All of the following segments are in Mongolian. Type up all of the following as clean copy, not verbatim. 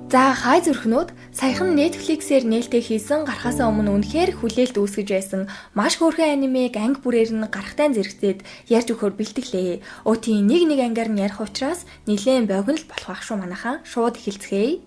За хай зүрхнүүд саяхан Netflix-ээр нээлттэй хийсэн гарахаасаа өмнө үнэхээр хүлээлт үүсгэж байсан маш хөөрхөн анимег анги бүрээр нь гарахтай зэрэгцээд ярьж өгөхөөр бэлтгэлээ. Өтийн нэг ангаар нь ярих учраас нэлээд богино л болох байх шүү манайхаа. Шууд эхэлцгээе.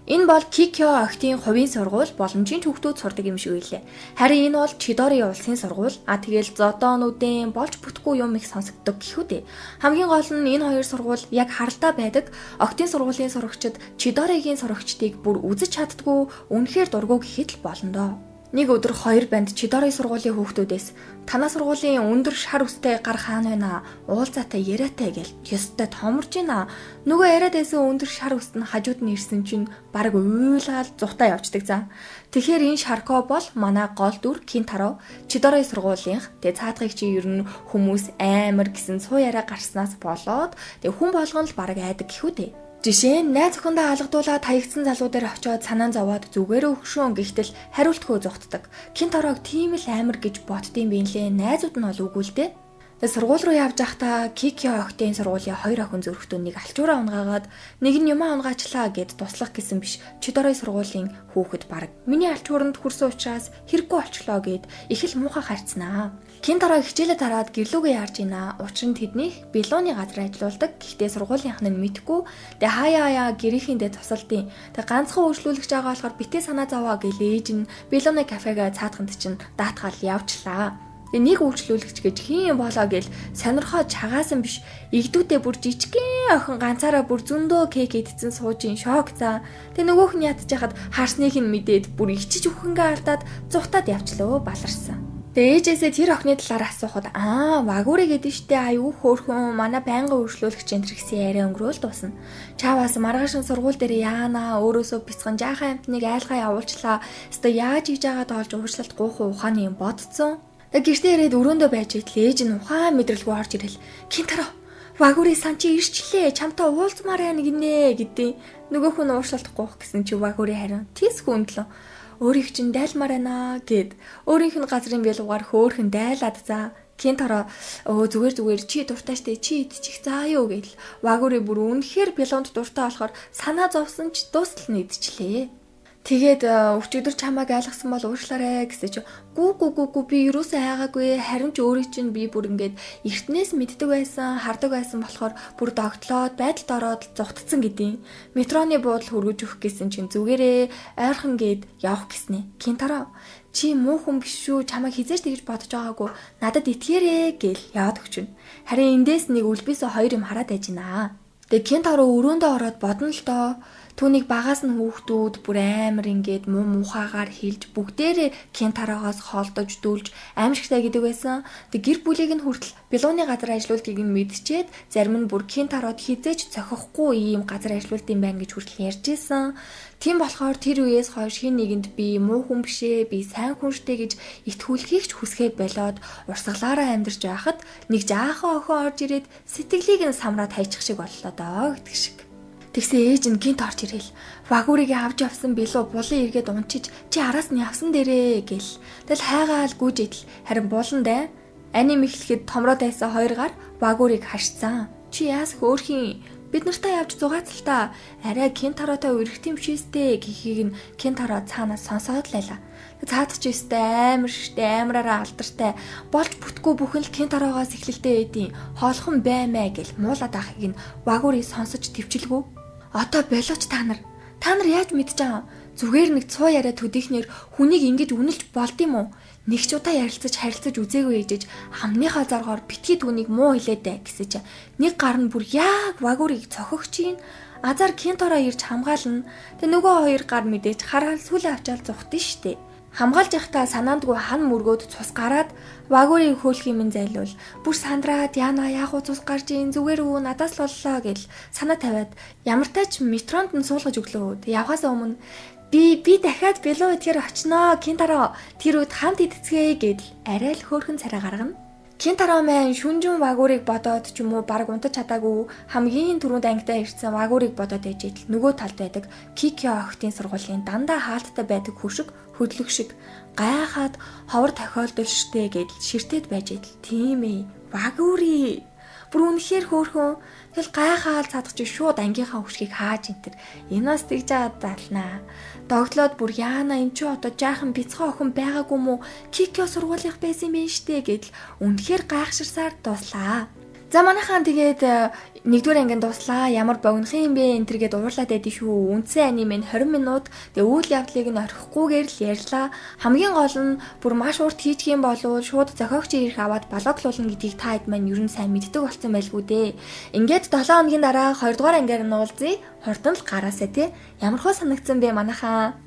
Энэ бол Кикё охидын хувийн сургууль боломжийн хүүхдүүд сурдаг юм шиг байлээ. Харин энэ бол Чидори улсын сургууль. Тэгэл зодоонуудын болж бүтгүй юм их сонсогддог гэхүү дээ. Хамгийн гол нь энэ хоёр сургууль яг харалтай байдаг. Охидын сургуулийн сурагчид Чидоригийн сурагчдыг бүр үзэж чаддгүй үнэхээр дургу гэхэд л болно доо. Нэг өдөр хоёр банд Чидори сургуулийн хүүхдүүдээс танаа сургуулийн өндөр шар үстэй гар хаана байна? Уулзаатай яриатай гэл. Ёстой томорж байна. Нөгөө яриад байсан өндөр шар үст нь хажууд нь ирсэн чинь баг уйлаад зугтаа явцдаг за. Тэгэхээр энэ Шарко бол манай гол дүр Кинтаро Чидори сургуулийнх. Цаадгыг чи ер нь хүмүүс амар гэсэн цуу яриа гарснаас болоод хүн болгон л баг айдаг гэхүү дээ. Жишээ нь найз охиндоо алгадуулаад таягдсан залуу дээр очиод санаан зовоод зүгээр өгшөн гэхтэл хариултгүй зугтдаг. Кинторог тийм л амар гэж боддtiin бинлээ. Найзууд нь бол үгүй л дээ. Сургууль руу явж байхдаа Кикё охидын сургуулийн хоёр охин зөрөгтөнийг алчуураа унгаагаад нэг нь юмаа унгаачлаа гэд туслах гэсэн биш. Чидори сургуулийн хүүхэд баг миний алчууранд хүрсэн учраас хэрэггүй олчлоо гэд их л муухай харцнаа. Кинтороо хичээлээ дараад гэрлүүгээ яарч ийна. Учир нь тэднийх Белоны газар ажиллаулдаг. Гэхдээ сургуулийнх нь мэдгүй. Хаяа гэрийнхэндээ тусалдیں۔ Ганцхан үйлчлүүлэгч байгаа болохоор битээ санаа зовоо гэл ээж нь Белоны кафега цаатганд чинь даатгаал явчлаа. Нэг үйлчлүүлэгч гэж хин болоо гэл сонирхоо чагаасан биш. Игдүүтээ бүр жижигхэн охин ганцаараа бүр зөндөө кек идсэн суужийн шок за. Нөгөөх нь ядчихад харсныг нь мэдээд бүр ичиж үхэнгээ алдаад зүхтаад явчлаа баларсан. Ээжээсээ тэр охины талаар асуухад вагури гэдэг штэ аюу хөөрхөн манай байнгын үйлчлүүлэгч энэ гэсэн яриа өнгөрөөл дуусна. Чааваас маргааш сургууль дээр яана өөрөөсөө бяцхан жаахан амтныг айлгаа явуулчлаа. Өстө яаж хийж байгаад олж уучлалт гуух ухааны юм бодцсон. Гэртээ ирээд өрөөндөө байж итэл ээж нь ухаан мэдрэлгүй орж ирэл. Кинтаро вагури сан чи ирчлээ. Чамтай уулзмаар байна гинэ гэдэг. Нөгөөх нь уучлалт гуух гэсэн чи вагури харин тийсгүй өндлөө. Өөрийнх чинь дайлмаар байна гэд өөрийнх нь газрын бэлугаар хөөхөн дайлаад за. Кинтаро зүгээр чи дуртай штэ чи идчих заа юу гэл. Вагури бүр үнэхээр бэлонд дуртай болохоор санаа зовсон ч дуустал нь идчихлээ. Тэгээд өчигдөр чамайг айлгсан бол уушлаарэ гэсэн чи гүү би юусоо хайгаагүй харин ч өөрийг чинь би бүр ингээд эртнээс мэддэг байсан хардаг байсан болохоор бүр догтлоод байдалд ороод зүгтцсан гэдیں۔ Метроны буудал хөргөж өгөх гэсэн чинь зүгээрээ ойрхон гээд явах гэснэ. Кинтаро чи муу хүн биш шүү чамайг хизээч тэгж бодож байгаагүй надад итгээрэй гэл яваад өгчүн. Харин эндээс нэг үлбээсээ хоёр юм хараад байж гинэ. Тэгээд Кинтаро өрөөндөө ороод бодно л доо. Түүнийг багаас нь хүүхдүүд бүр амар ингээд муухайгаар хэлж бүгдээрээ Кинтарогоос хоолдож дүүлж аимшигтай гэдэг байсан. Гэр бүлийг нь хүртэл Белоны газар ажиллаулдгийг нь мэдчихэд зарим нь бүр Кинтарод хизээч цохихгүй ийм газар ажиллаулд юм байна гэж хүртэл ярьж исэн. Тийм болохоор тэр үеэс хойш хин нэгэнд би муу хүн бишээ, би сайн хүн штэ гэж итгүүлэхийг ч хүсгээд болоод урсгалаараа амьдарч байхад нэг жаахан охин орж ирээд сэтгэлийг нь самраад хайчих шиг боллоо доо гэдэг шиг. Тэгсэн ээж нь гинт орж ирэл. Вагурыг авч явсан билүү булан эргээд унчиж чи араас нь явсан дээрээ гэл. Тэгэл хайгаал гүйж идэл. Харин буландаа аним эхлэхэд томроод байсан хоёр гар вагурыг хашцсан. Чи яас хөөрхийн бид нартай явж зугаацалтаа арай Кинтаротой үргэлтийн бишээстэй гэхийг нь Кинтаро цаанаас сонсоод лайла. Цаадч өстэй амар шиштэй амраараа алдартай болж бүтгүй бүхэн л Кинтарогоос эхлэлтэй эдийн хоолхон баймаа гэл муулаад ахыг нь вагури сонсож төвчлгүй. Одоо болооч та нар яаж мэдчихэв? Зүгээр нэг цуу яриа төдийхнэр хүнийг ингэж үнэлж болд юм уу? Нэг ч удаа харилцаж үзээгүй ээжэж хамныхаа зоргоор битгий түүнийг муу хэлээдэ гэсэн чинь нэг гар нь бүр яг вагурыг цохогч юм. Азар Кинтороо ирж хамгаална. Нөгөө хоёр гар мэдээж хараад сүлээ авчаал зүхтэн штэ. Хамгаалж явахдаа санаандгүй хан мөргөөд цус гараад вагурыг хөөлх юм зайлуул. Бүр сандраад яана яах вэ цус гарч ийн зүгээр үү надаас л боллоо гэл санаа тавиад ямар тач метронд нь суулгаж өглөө. Явхаас өмнө би дахиад Бело эдгээр очноо Кинтаро тэр үед хамт идцгээе гэдэл арай л хөөрхөн царай гаргана. Кинтаро маань шүнжин вагурыг бодоод ч юм уу баг унтаж чадаагүй хамгийн түрүүнд ангидаа ирсэн вагурыг бодоод ээж идэл нөгөө талд байдаг Кикё охидын сургуулийн дандаа хаалттай байдаг хөшиг хөдлөх шиг гайхаад ховор тохиолдол штэ гэдэл ширтээд байж идэл. Тийм ээ. Вагури Бүр үнэхээр хөөрхөн. Тэгэл гайхаал цадах чи шууд ангийнхаа хөвшгийг хааж энтер. Энэ бас тэгж аадалнаа. Догтлоод бүр яана эн чи одоо жаахан бяцхан охин байгаагүй мó Кикё сургуулийнх байсан юм штэ гэдэл үнэхээр гайхширсаар дуслаа. За манайхан тэгээд 1-р ангийн дуслаа. Ямар богинохын юм бэ энэ төр гэд уурлаад байдгийг шүү. Үндсэн аниме 20 минут. Тэгээ үйл явдлыг нь орхихгүйгээр л ярьлаа. Хамгийн гол нь бүр маш урт хийчих юм болов шууд зохиогч ирэх аваад блоглуулна гэдгийг та хэд маань ер нь сайн мэддэг болсон байлгүй дээ. Ингээд 7 хоногийн дараа 2-р ангиар нь уулзъя. Хурдан л гараасаа тий. Ямар хөө санагдсан бэ манайхаа?